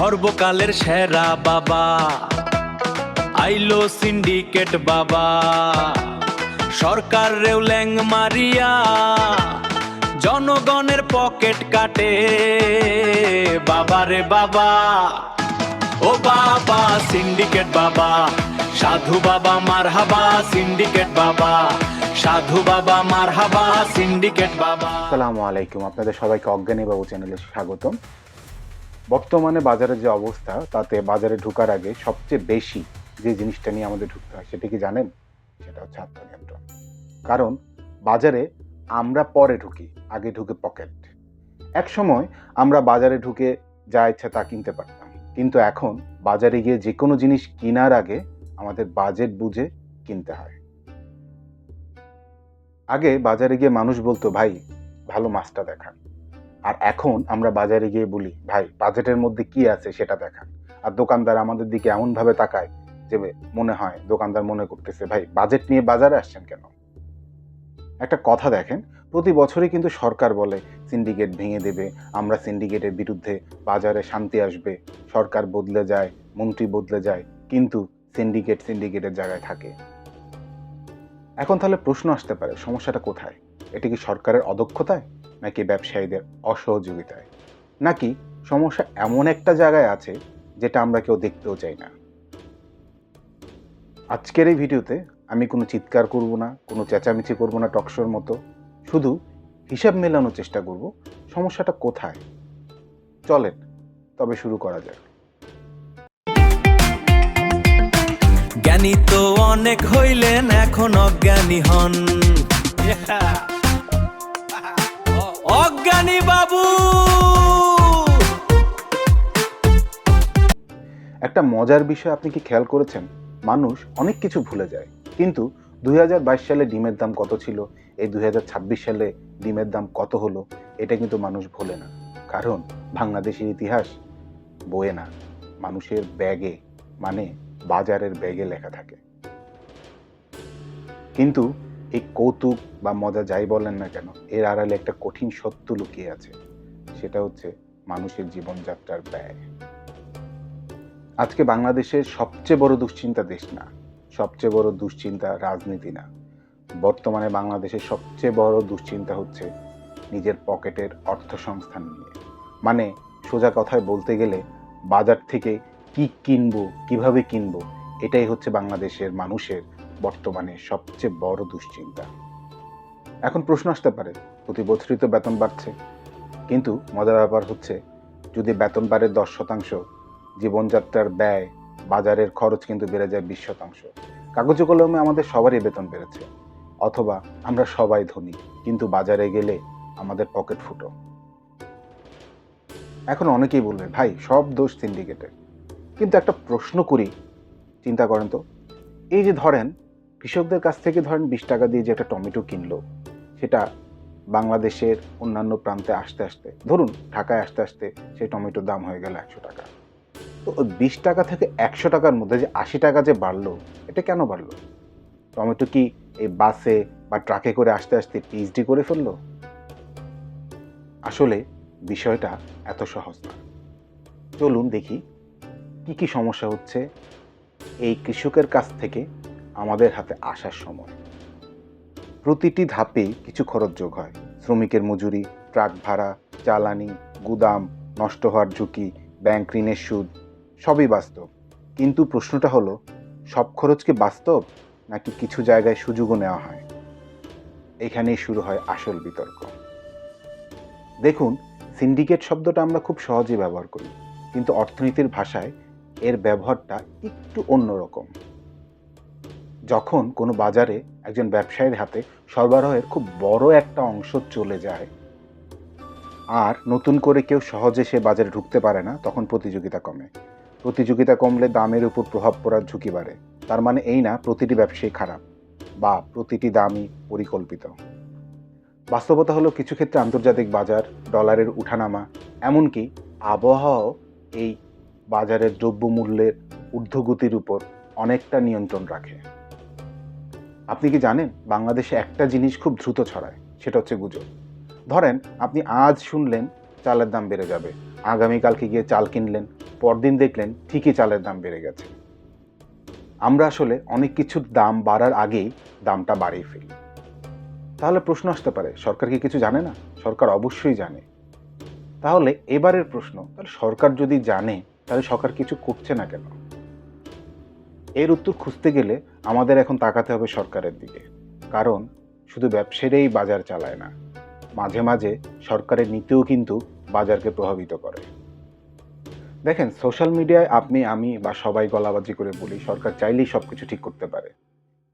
সর্বকালের সেরা বাবা, আইলো সিন্ডিকেট বাবা, সরকার রেও ল্যাং মারিয়া জনগণের পকেট কাটে বাবা রে বাবা। ও বাবা সিন্ডিকেট বাবা, সাধু বাবা মারহাবা সিন্ডিকেট বাবা, সাধু বাবা মারহাবা সিন্ডিকেট বাবা। আসসালামু আলাইকুম, আপনাদের সবাইকে অজ্ঞানী বাবু চ্যানেলে স্বাগতম। বর্তমানে বাজারের যে অবস্থা, তাতে বাজারে ঢোকার আগে সবচেয়ে বেশি যে জিনিসটা নিয়ে আমাদের ঢুকতে হয় সেটা কি জানেন? সেটা হচ্ছে আত্মনিয়ন্ত্রণ। কারণ বাজারে আমরা পরে ঢুকি, আগে ঢুকে পকেট। এক সময় আমরা বাজারে ঢুকে যা ইচ্ছা তা কিনতে পারতাম, কিন্তু এখন বাজারে গিয়ে যে কোনো জিনিস কেনার আগে আমাদের বাজেট বুঝে কিনতে হয়। আগে বাজারে গিয়ে মানুষ বলতো ভাই ভালো মাছটা দেখান, আর এখন আমরা বাজারে গিয়ে বলি ভাই বাজেটের মধ্যে কি আছে সেটা দেখান। আর দোকানদার আমাদের দিকে এমন ভাবে তাকায় যে মনে হয় দোকানদার মনে করতেছে ভাই বাজেট নিয়ে বাজারে আসছেন কেন। একটা কথা দেখেন, প্রতি বছরই কিন্তু সরকার বলে সিন্ডিকেট ভেঙে দেবে, আমরা সিন্ডিকেটের বিরুদ্ধে, বাজারে শান্তি আসবে, সরকার বদলে যায়, মন্ত্রী বদলে যায়, কিন্তু সিন্ডিকেটের জায়গায় থাকে। এখন তাহলে প্রশ্ন আসতে পারে সমস্যাটা কোথায়? এটা কি সরকারের অদক্ষতায়, নাকি ব্যবসায়ীদের অসহযোগিতায়, নাকি সমস্যা এমন একটা জায়গায় আছে যেটা আমরা কেউ দেখতেও চাই না? আজকের এই ভিডিওতে আমি কোনো চিৎকার করব না, কোনো চেঁচামেচি করব না টকশোর মতো, শুধু হিসাব মেলানোর চেষ্টা করব সমস্যাটা কোথায়। চলেন তবে শুরু করা যাক। জ্ঞানী তো অনেক হইলেন, এখন অজ্ঞানী হন অজ্ঞানী বাবু। একটা মজার বিষয় আপনি কি খেয়াল করেছেন? মানুষ অনেক কিছু ভুলে যায়, কিন্তু 2022 সালে ডিমের দাম কত ছিল, এই 2026 সালে ডিমের দাম কত হলো, এটা কিন্তু মানুষ ভোলে না। কারণ বাংলাদেশের ইতিহাস বইয়ে না, মানুষের ব্যাগে, মানে বাজারের ব্যাগে লেখা থাকে। কিন্তু এই কৌতুক বা মজা যাই বলেন না কেন, এর আড়ালে একটা কঠিন সত্য লুকিয়ে আছে, সেটা হচ্ছে মানুষের জীবনযাত্রার ব্যয়। আজকে বাংলাদেশের সবচেয়ে বড় দুশ্চিন্তা দেশ না, সবচেয়ে বড় দুশ্চিন্তা রাজনীতি না, বর্তমানে বাংলাদেশের সবচেয়ে বড় দুশ্চিন্তা হচ্ছে নিজের পকেটের অর্থ সংস্থান নিয়ে। মানে সোজা কথায় বলতে গেলে বাজার থেকে কি কিনবো, কিভাবে কিনবো, এটাই হচ্ছে বাংলাদেশের মানুষের বর্তমানে সবচেয়ে বড় দুশ্চিন্তা। এখন প্রশ্ন আসতে পারে, প্রতি বছরই তো বেতন বাড়ছে, কিন্তু মজার ব্যাপার হচ্ছে যদি বেতন বাড়ে 10%, জীবনযাত্রার ব্যয়, বাজারের খরচ কিন্তু বেড়ে যায় 20%। কাগজে কলমে আমাদের সবারই বেতন বেড়েছে, অথবা আমরা সবাই ধনী, কিন্তু বাজারে গেলে আমাদের পকেট ফুটো। এখন অনেকেই বলবে ভাই সব দোষ সিন্ডিকেটের, কিন্তু একটা প্রশ্ন করি, চিন্তা করেন তো, এই যে ধরেন কৃষকদের কাছ থেকে ধরেন 20 টাকা দিয়ে যে একটা টমেটো কিনলো, সেটা বাংলাদেশের অন্যান্য প্রান্তে আসতে আসতে, ধরুন ঢাকায় আসতে আসতে সেই টমেটোর দাম হয়ে গেল 100 টাকা। তো 20 টাকা থেকে 100 টাকার মধ্যে যে 80 টাকা যে বাড়লো, এটা কেন বাড়লো? টমেটো কি এই বাসে বা ট্রাকে করে আসতে আসতে পিএইচডি করে ফেললো? আসলে বিষয়টা এত সহজ না। চলুন দেখি কি কি সমস্যা হচ্ছে এই কৃষকের কাছ থেকে আমাদের হাতে আসার সময়। প্রতিটি ধাপে কিছু খরচ যোগ হয়, শ্রমিকের মজুরি, ট্রাক ভাড়া, জ্বালানি, গুদাম, নষ্ট হওয়ার ঝুঁকি, ব্যাংক ঋণের সুদ, সবই বাস্তব। কিন্তু প্রশ্নটা হলো, সব খরচ কি বাস্তব, নাকি কিছু জায়গায় সুযোগও নেওয়া হয়? এখানেই শুরু হয় আসল বিতর্ক। দেখুন, সিন্ডিকেট শব্দটা আমরা খুব সহজেই ব্যবহার করি, কিন্তু অর্থনীতির ভাষায় এর ব্যবহারটা একটু অন্যরকম। যখন কোনো বাজারে একজন ব্যবসায়ীর হাতে সরবরাহের খুব বড় একটা অংশ চলে যায়, আর নতুন করে কেউ সহজে সে বাজারে ঢুকতে পারে না, তখন প্রতিযোগিতা কমে। প্রতিযোগিতা কমলে দামের উপর প্রভাব পড়ার ঝুঁকি বাড়ে। তার মানে এই না প্রতিটি ব্যবসায়ী খারাপ বা প্রতিটি দামই পরিকল্পিত। বাস্তবতা হলো কিছু ক্ষেত্রে আন্তর্জাতিক বাজার, ডলারের উঠানামা, এমনকি আবহাওয়াও এই বাজারের দ্রব্যমূল্যের ঊর্ধ্বগতির উপর অনেকটা নিয়ন্ত্রণ রাখে। আপনি কি জানেন বাংলাদেশে একটা জিনিস খুব দ্রুত ছড়ায়, সেটা হচ্ছে গুজব। ধরেন আপনি আজ শুনলেন চালের দাম বেড়ে যাবে, আগামীকালকে গিয়ে চাল কিনলেন, পরদিন দেখলেন ঠিকই চালের দাম বেড়ে গেছে। আমরা আসলে অনেক কিছুর দাম বাড়ার আগেই দামটা বাড়িয়ে ফেলি। তাহলে প্রশ্ন আসতে পারে, সরকার কি কিছু জানে না? সরকার অবশ্যই জানে। তাহলে এবারের প্রশ্ন, তাহলে সরকার যদি জানে তাহলে সরকার কিছু করছে না কেন? এর উত্তর খুঁজতে গেলে আমাদের এখন তাকাতে হবে সরকারের দিকে। কারণ শুধু ব্যবসায়ীরাই বাজার চালায় না, মাঝে মাঝে সরকারের নীতিও কিন্তু বাজারকে প্রভাবিত করে। দেখেন, সোশ্যাল মিডিয়ায় আপনি, আমি বা সবাই গলাবাজি করে বলি সরকার চাইলেই সব কিছু ঠিক করতে পারে,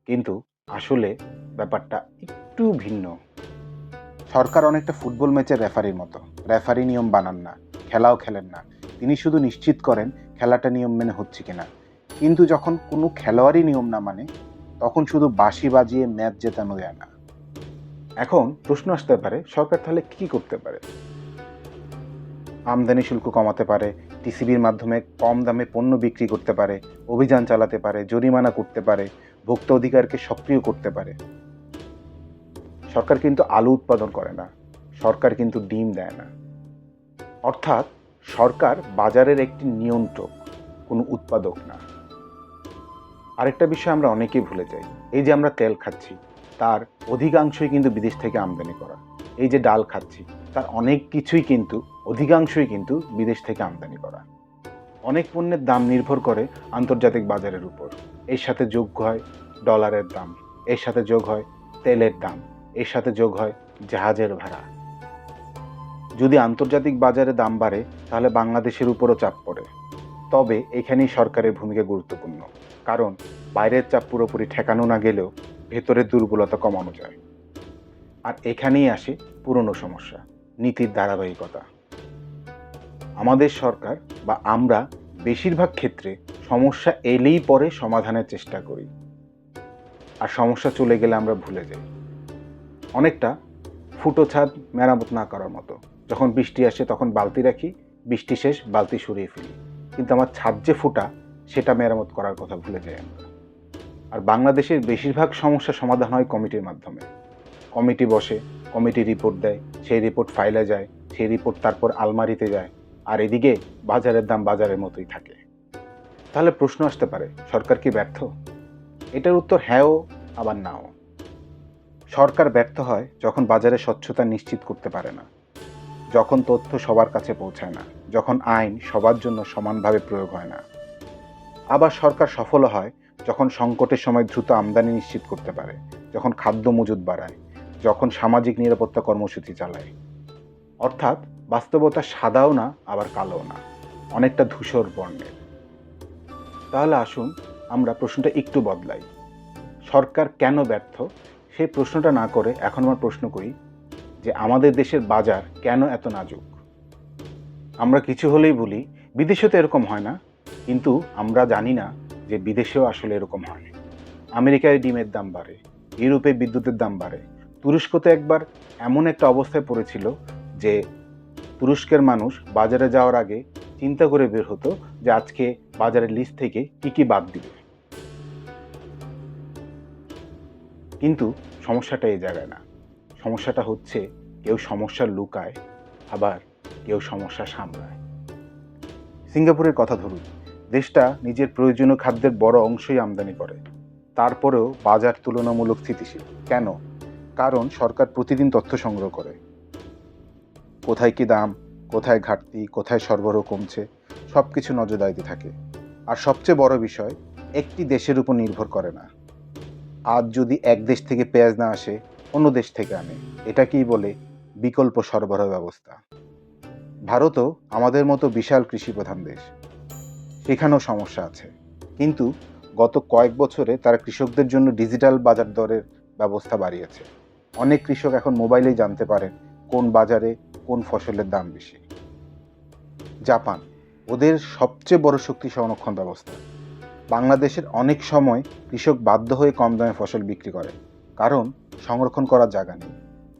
কিন্তু আসলে ব্যাপারটা একটু ভিন্ন। সরকার অনেকটা ফুটবল ম্যাচের রেফারির মতো। রেফারি নিয়ম বানান না, খেলাও খেলেন না, তিনি শুধু নিশ্চিত করেন খেলাটা নিয়ম মেনে হচ্ছে কিনা। কিন্তু যখন কোনো খেলোয়াড়ই নিয়ম না মানে, তখন শুধু বাঁশি বাজিয়ে ম্যাচ জেতানো যায় না। এখন প্রশ্ন আসতে পারে, সরকার তাহলে কি করতে পারে? আমদানি শুল্ক কমাতে পারে, টিসিবির মাধ্যমে কম দামে পণ্য বিক্রি করতে পারে, অভিযান চালাতে পারে, জরিমানা করতে পারে, ভোক্তা অধিকারকে সক্রিয় করতে পারে। সরকার কিন্তু আলু উৎপাদন করে না, সরকার কিন্তু ডিম দেয় না। অর্থাৎ সরকার বাজারের একটি নিয়ন্ত্রক, কোনো উৎপাদক না। আরেকটা বিষয় আমরা অনেকেই ভুলে যাই, এই যে আমরা তেল খাচ্ছি তার অধিকাংশই কিন্তু বিদেশ থেকে আমদানি করা। এই যে ডাল খাচ্ছি তার অনেক কিছুই কিন্তু, অধিকাংশই কিন্তু বিদেশ থেকে আমদানি করা। অনেক পণ্যের দাম নির্ভর করে আন্তর্জাতিক বাজারের উপর। এর সাথে যোগ হয় ডলারের দাম, এর সাথে যোগ হয় তেলের দাম, এর সাথে যোগ হয় জাহাজের ভাড়া। যদি আন্তর্জাতিক বাজারে দাম বাড়ে তাহলে বাংলাদেশের উপরও চাপ পড়ে। তবে এখানেই সরকারের ভূমিকা গুরুত্বপূর্ণ, কারণ বাইরের চাপ পুরোপুরি ঠেকানো না গেলেও ভেতরের দুর্বলতা কমানো যায়। আর এখানেই আসে পুরনো সমস্যা, নীতির ধারাবাহিকতা। আমাদের সরকার বা আমরা বেশিরভাগ ক্ষেত্রে সমস্যা এলেই পরে সমাধানের চেষ্টা করি, আর সমস্যা চলে গেলে আমরা ভুলে যাই। অনেকটা ফুটো ছাদ মেরামত না করার মতো। যখন বৃষ্টি আসে তখন বালতি রাখি, বৃষ্টি শেষ বালতি সরিয়ে ফেলি, কিন্তু আমার ছাদ যে ফুটা সেটা মেরামত করার কথা ভুলে যাই আমরা। আর বাংলাদেশের বেশিরভাগ সমস্যা সমাধান হয় কমিটির মাধ্যমে। কমিটি বসে, কমিটি রিপোর্ট দেয়, সেই রিপোর্ট ফাইলে যায়, সেই রিপোর্ট তারপর আলমারিতে যায়, আর এদিকে বাজারের দাম বাজারের মতোই থাকে। তাহলে প্রশ্ন আসতে পারে, সরকার কি ব্যর্থ? এটার উত্তর হ্যাঁও আবার নাও। সরকার ব্যর্থ হয় যখন বাজারে স্বচ্ছতা নিশ্চিত করতে পারে না, যখন তথ্য সবার কাছে পৌঁছায় না, যখন আইন সবার জন্য সমানভাবে প্রয়োগ হয় না। আবার সরকার সফল হয় যখন সংকটের সময় দ্রুত আমদানি নিশ্চিত করতে পারে, যখন খাদ্য মজুত বাড়ায়, যখন সামাজিক নিরাপত্তা কর্মসূচি চালায়। অর্থাৎ বাস্তবতা সাদাও না আবার কালোও না, অনেকটা ধূসর বর্ণের। তাহলে আসুন আমরা প্রশ্নটা একটু বদলাই। সরকার কেন ব্যর্থ সেই প্রশ্নটা না করে এখন আমরা প্রশ্ন করি যে আমাদের দেশের বাজার কেন এত নাজুক। আমরা কিছু হলেই বলি বিদেশে তো এরকম হয় না, কিন্তু আমরা জানি না যে বিদেশেও আসলে এরকম হয়। আমেরিকায় ডিমের দাম বাড়ে, ইউরোপে বিদ্যুতের দাম বাড়ে। তুরস্কতে একবার এমন একটা অবস্থায় পড়েছিল যে তুরস্কের মানুষ বাজারে যাওয়ার আগে চিন্তা করে বের হতো যে আজকে বাজারের লিস্ট থেকে কি কি বাদ দিবে। কিন্তু সমস্যাটা এই জায়গায় না, সমস্যাটা হচ্ছে কেউ সমস্যা লুকায়, আবার কেউ সমস্যা সামলায়। সিঙ্গাপুরের কথা ধরুন, দেশটা নিজের প্রয়োজনীয় খাদ্যের বড় অংশই আমদানি করে, তারপরেও বাজার তুলনামূলক স্থিতিশীল। কেন? কারণ সরকার প্রতিদিন তথ্য সংগ্রহ করে, কোথায় কি দাম, কোথায় ঘাটতি, কোথায় সরবরাহ কমছে, সব কিছু নজরদারিতে থাকে। আর সবচেয়ে বড় বিষয়, একটি দেশের উপর নির্ভর করে না। আজ যদি এক দেশ থেকে পেঁয়াজ না আসে, অন্য দেশ থেকে আনে। এটাকেই বলে বিকল্প সরবরাহ ব্যবস্থা। ভারতও আমাদের মতো বিশাল কৃষি প্রধান দেশ, সেখানেও সমস্যা আছে। কিন্তু গত কয়েক বছরে তারা কৃষকদের জন্য ডিজিটাল বাজার দরের ব্যবস্থা বাড়িয়েছে। অনেক কৃষক এখন মোবাইলেই জানতে পারেন কোন বাজারে কোন ফসলের দাম বেশি। জাপান, ওদের সবচেয়ে বড় শক্তি সংরক্ষণ ব্যবস্থা। বাংলাদেশের অনেক সময় কৃষক বাধ্য হয়ে কম দামে ফসল বিক্রি করে, কারণ সংরক্ষণ করার জায়গা নেই,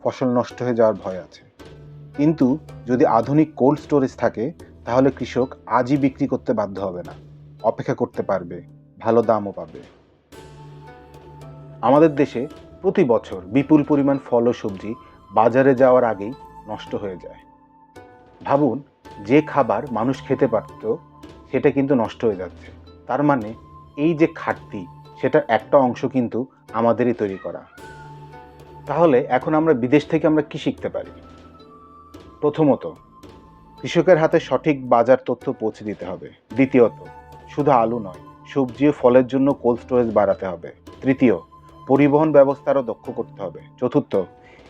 ফসল নষ্ট হয়ে যাওয়ার ভয় আছে। কিন্তু যদি আধুনিক কোল্ড স্টোরেজ থাকে তাহলে কৃষক আজই বিক্রি করতে বাধ্য হবে না, অপেক্ষা করতে পারবে, ভালো দামও পাবে। আমাদের দেশে প্রতি বছর বিপুল পরিমাণ ফল ও সবজি বাজারে যাওয়ার আগেই নষ্ট হয়ে যায়। ভাবুন, যে খাবার মানুষ খেতে পারত সেটা কিন্তু নষ্ট হয়ে যাচ্ছে। তার মানে এই যে ঘাটতি, সেটার একটা অংশ কিন্তু আমাদেরই তৈরি করা। তাহলে এখন আমরা বিদেশ থেকে আমরা কি শিখতে পারি? প্রথমত, কৃষকের হাতে সঠিক বাজার তথ্য পৌঁছে দিতে হবে। দ্বিতীয়ত, শুধু আলু নয়, সবজি ও ফলের জন্য কোল্ড স্টোরেজ বাড়াতে হবে। তৃতীয়, পরিবহন ব্যবস্থারও দক্ষ করতে হবে। চতুর্থ,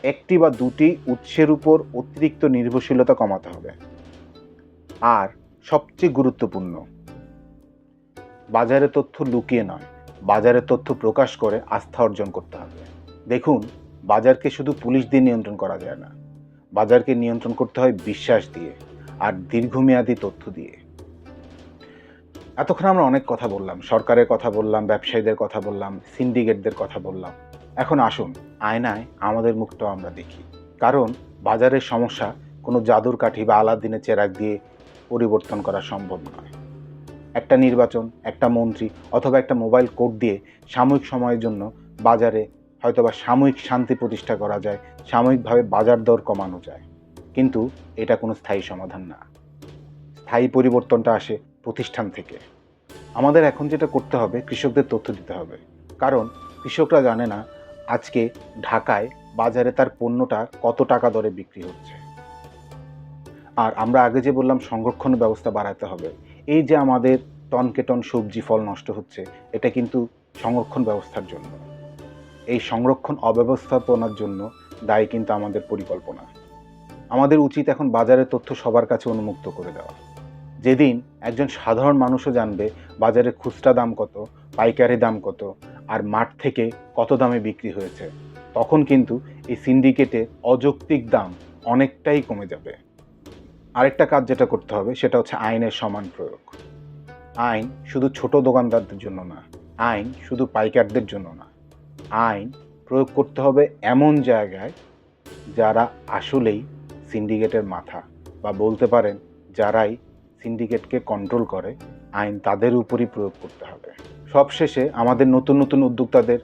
একটি বা দুটি উৎসের উপর অতিরিক্ত নির্ভরশীলতা কমাতে হবে। আর সবচেয়ে গুরুত্বপূর্ণ, বাজারে তথ্য লুকিয়ে নয়, বাজারে তথ্য প্রকাশ করে আস্থা অর্জন করতে হবে। দেখুন, বাজারকে শুধু পুলিশ দিয়ে নিয়ন্ত্রণ করা যায় না, বাজারকে নিয়ন্ত্রণ করতে হয় বিশ্বাস দিয়ে আর দীর্ঘমেয়াদী তথ্য দিয়ে। এতক্ষণ আমরা অনেক কথা বললাম, সরকারের কথা বললাম, ব্যবসায়ীদের কথা বললাম, সিন্ডিকেটদের কথা বললাম। এখন আসুন আয়নায় আমাদের মুখটাও আমরা দেখি। কারণ বাজারের সমস্যা কোনো জাদুর কাঠি বা আলাদিনের চেরাগ দিয়ে পরিবর্তন করা সম্ভব নয়। একটা নির্বাচন, একটা মন্ত্রী অথবা একটা মোবাইল কোড দিয়ে সাময়িক সময়ের জন্য বাজারে হয়তোবা সাময়িক শান্তি প্রতিষ্ঠা করা যায়, সাময়িকভাবে বাজার দর কমানো যায়, কিন্তু এটা কোনো স্থায়ী সমাধান না। স্থায়ী পরিবর্তনটা আসে প্রতিষ্ঠান থেকে। আমাদের এখন যেটা করতে হবে, কৃষকদের তথ্য দিতে হবে। কারণ কৃষকরা জানে না আজকে ঢাকায় বাজারে তার পণ্যটা কত টাকা দরে বিক্রি হচ্ছে। আর আমরা আগে যে বললাম সংরক্ষণ ব্যবস্থা বাড়াতে হবে, এই যে আমাদের টনকে টন সবজি ফল নষ্ট হচ্ছে, এটা কিন্তু সংরক্ষণ ব্যবস্থার জন্য। এই সংরক্ষণ অব্যবস্থাপনার জন্য দায়ী কিন্তু আমাদের পরিকল্পনা। আমাদের উচিত এখন বাজারের তথ্য সবার কাছে উন্মুক্ত করে দেওয়া। যেদিন একজন সাধারণ মানুষও জানবে বাজারে খুচরা দাম কত, পাইকারি দাম কত, আর মাঠ থেকে কত দামে বিক্রি হয়েছে, তখন কিন্তু এই সিন্ডিকেটে অযৌক্তিক দাম অনেকটাই কমে যাবে। আরেকটা কাজ যেটা করতে হবে সেটা হচ্ছে আইনের সমান প্রয়োগ। আইন শুধু ছোট দোকানদারদের জন্য না, আইন শুধু পাইকারদের জন্য না, আইন প্রয়োগ করতে হবে এমন জায়গায় যারা আসলেই সিন্ডিকেটের মাথা, বা বলতে পারেন যারাই সিন্ডিকেটকে কন্ট্রোল করে, আইন তাদের উপরই প্রয়োগ করতে হবে। সবশেষে আমাদের নতুন নতুন উদ্যোক্তাদের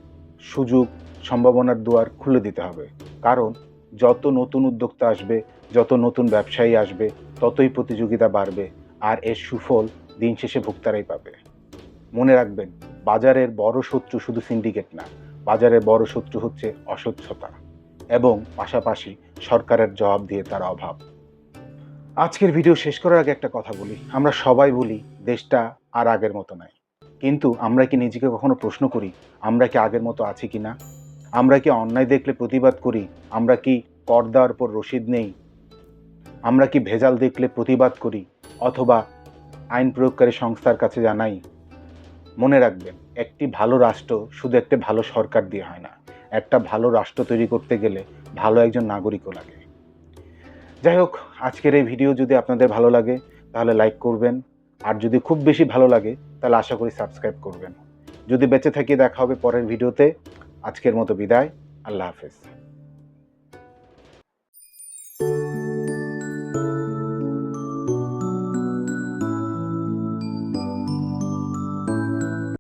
সুযোগ সম্ভাবনার দুয়ার খুলে দিতে হবে। কারণ যত নতুন উদ্যোক্তা আসবে, যত নতুন ব্যবসায়ী আসবে, ততই প্রতিযোগিতা বাড়বে, আর এর সুফল দিন শেষে ভোক্তারাই পাবে। মনে রাখবেন, বাজারের বড় শত্রু শুধু সিন্ডিকেট না, বাজারের বড় শত্রু হচ্ছে অস্বচ্ছতা এবং পাশাপাশি সরকারের জবাবদিহিতার অভাব। আজকের ভিডিও শেষ করার আগে একটা কথা বলি, আমরা সবাই বলি দেশটা আর আগের মতো নাই, কিন্তু আমরা কি নিজেকে কখনো প্রশ্ন করি আমরা কি আগের মতো আছি কি না? আমরা কি অন্যায় দেখলে প্রতিবাদ করি? আমরা কি কর দেওয়ার পর রসিদ নেই? আমরা কি ভেজাল দেখলে প্রতিবাদ করি অথবা আইন প্রয়োগকারী সংস্থার কাছে জানাই? মনে রাখবেন, একটি ভালো রাষ্ট্র শুধু একটা ভালো সরকার দিয়ে হয় না, একটা ভালো রাষ্ট্র তৈরি করতে গেলে ভালো একজন নাগরিকও লাগে। যাই হোক, আজকের এই ভিডিও যদি আপনাদের ভালো লাগে তাহলে লাইক করবেন, আর যদি খুব বেশি ভালো লাগে তাহলে আশা করি সাবস্ক্রাইব করবেন। যদি বেঁচে থাকি দেখা হবে পরের ভিডিওতে। আজকের মতো বিদায়, আল্লাহ হাফেজ।